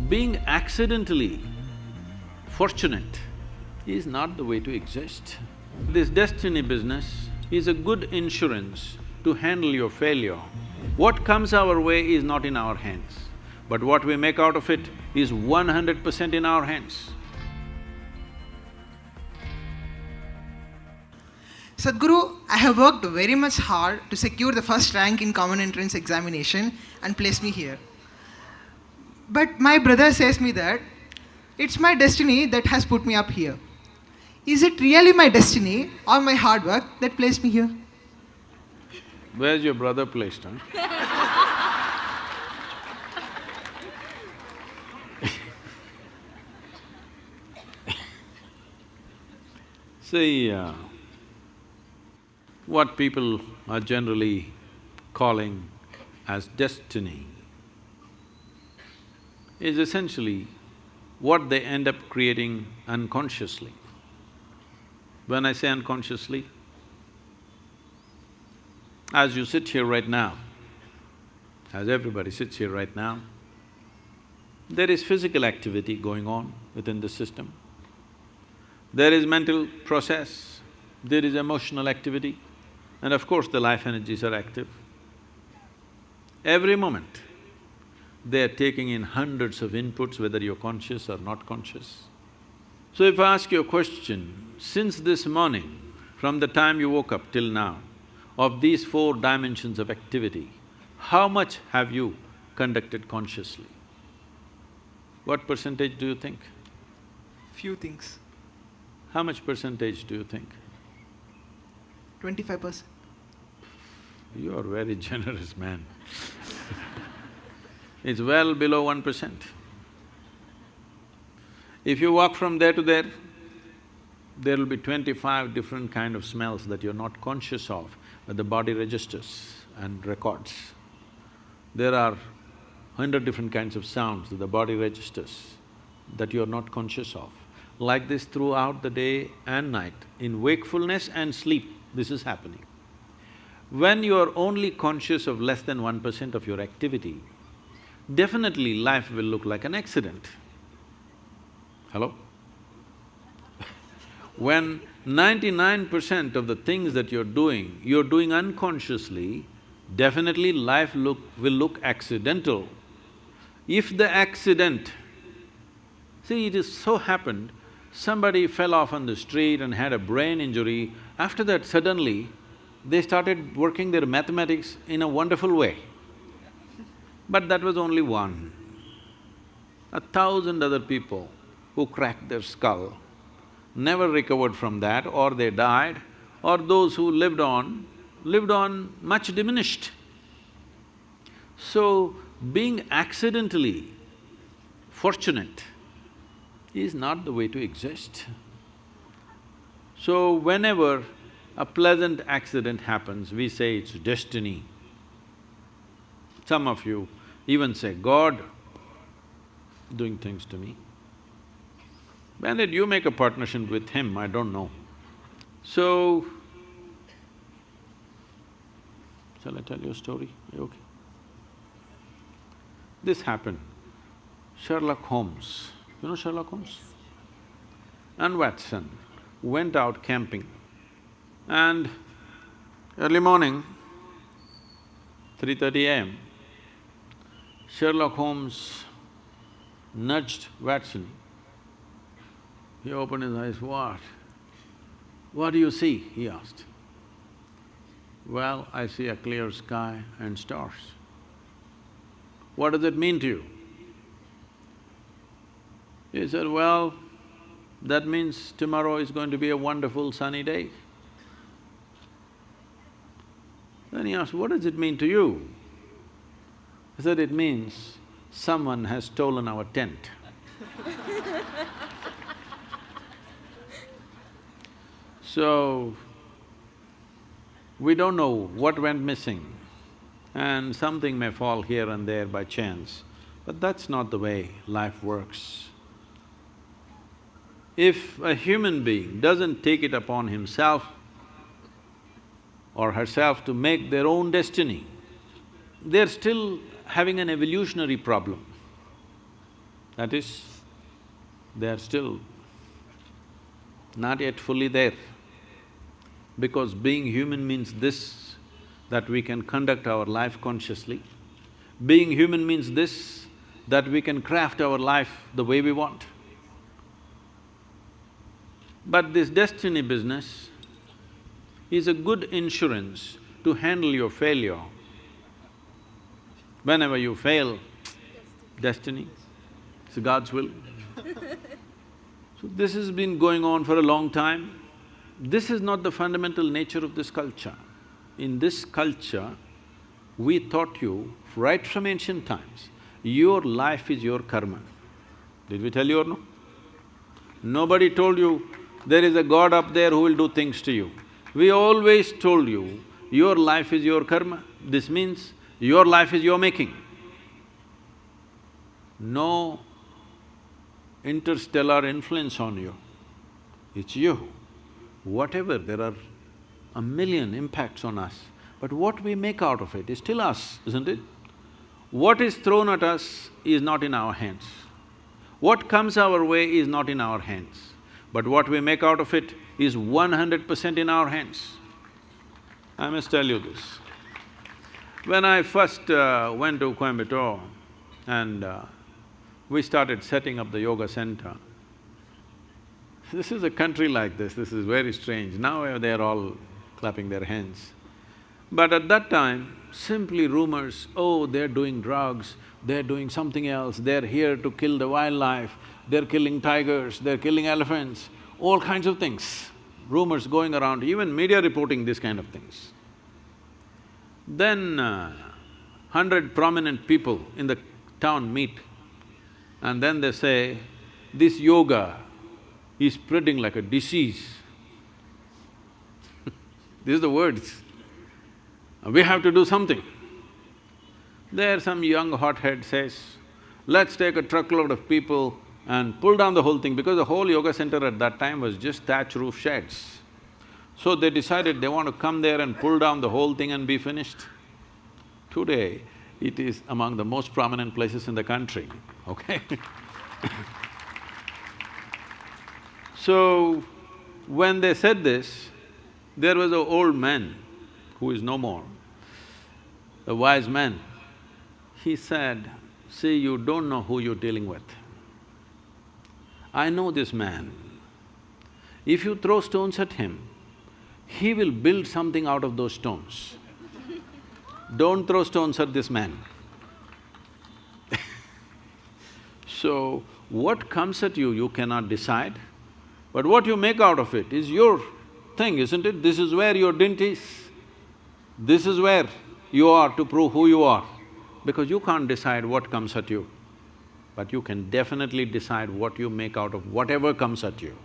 Being accidentally fortunate is not the way to exist. This destiny business is a good insurance to handle your failure. What comes our way is not in our hands, but what we make out of it is 100% in our hands. Sadguru, I have worked very much hard to secure the first rank in common entrance examination and place me here. But my brother says me that it's my destiny that has put me up here. Is it really my destiny or my hard work that placed me here? Where's your brother placed, huh? See, what people are generally calling as destiny is essentially what they end up creating unconsciously. When I say unconsciously, as you sit here right now, as everybody sits here right now, there is physical activity going on within the system. There is mental process, there is emotional activity, and of course the life energies are active. Every moment, they are taking in hundreds of inputs, whether you're conscious or not conscious. So if I ask you a question, since this morning, from the time you woke up till now, of these 4 dimensions of activity, how much have you conducted consciously? What percentage do you think? Few things. How much percentage do you think? 25%. You are very generous man. It's well below 1%. If you walk from there to there, there will be 25 different kind of smells that you're not conscious of, but the body registers and records. There are 100 different kinds of sounds that the body registers that you're not conscious of. Like this throughout the day and night, in wakefulness and sleep, this is happening. When you are only conscious of less than 1% of your activity, definitely life will look like an accident. Hello? When 99% of the things that you're doing unconsciously, definitely life will look accidental. If the accident… See, it is so happened, somebody fell off on the street and had a brain injury, after that suddenly, they started working their mathematics in a wonderful way. But that was only one. 1,000 other people who cracked their skull never recovered from that, or they died, or those who lived on much diminished. So, being accidentally fortunate is not the way to exist. So, whenever a pleasant accident happens, we say it's destiny. Some of you even say, God doing things to me. When did you make a partnership with him? I don't know. So, shall I tell you a story? Are you okay? This happened. Sherlock Holmes, you know Sherlock Holmes? And Watson went out camping, and early morning, 3:30 a.m., Sherlock Holmes nudged Watson. He opened his eyes, "What? What do you see?" he asked. "Well, I see a clear sky and stars." "What does it mean to you?" He said, "Well, that means tomorrow is going to be a wonderful sunny day." Then he asked, "What does it mean to you?" He said, "It means someone has stolen our tent." So, we don't know what went missing, and something may fall here and there by chance, but that's not the way life works. If a human being doesn't take it upon himself or herself to make their own destiny, they're still having an evolutionary problem. That is, they are still not yet fully there. Because being human means this, that we can conduct our life consciously. Being human means this, that we can craft our life the way we want. But this destiny business is a good insurance to handle your failure. Whenever you fail, destiny, it's God's will. So this has been going on for a long time. This is not the fundamental nature of this culture. In this culture, we taught you right from ancient times, your life is your karma. Did we tell you or no? Nobody told you there is a God up there who will do things to you. We always told you, your life is your karma. This means your life is your making. No interstellar influence on you, it's you. Whatever, there are a million impacts on us, but what we make out of it is still us, isn't it? What is thrown at us is not in our hands. What comes our way is not in our hands, but what we make out of it is 100% in our hands. I must tell you this. When I first went to Coimbatore and we started setting up the yoga center, this is a country like this is very strange. Now they're all clapping their hands. But at that time, simply rumors, oh, they're doing drugs, they're doing something else, they're here to kill the wildlife, they're killing tigers, they're killing elephants, all kinds of things. Rumors going around, even media reporting these kind of things. Then 100 prominent people in the town meet and then they say, this yoga is spreading like a disease. These are the words. We have to do something. There some young hothead says, let's take a truckload of people and pull down the whole thing, because the whole yoga center at that time was just thatch roof sheds. So they decided they want to come there and pull down the whole thing and be finished. Today, it is among the most prominent places in the country, okay? So, when they said this, there was an old man who is no more, a wise man. He said, see, you don't know who you're dealing with. I know this man. If you throw stones at him, he will build something out of those stones. Don't throw stones at this man. So, what comes at you, you cannot decide, but what you make out of it is your thing, isn't it? This is where your dint is. This is where you are to prove who you are, because you can't decide what comes at you, but you can definitely decide what you make out of whatever comes at you.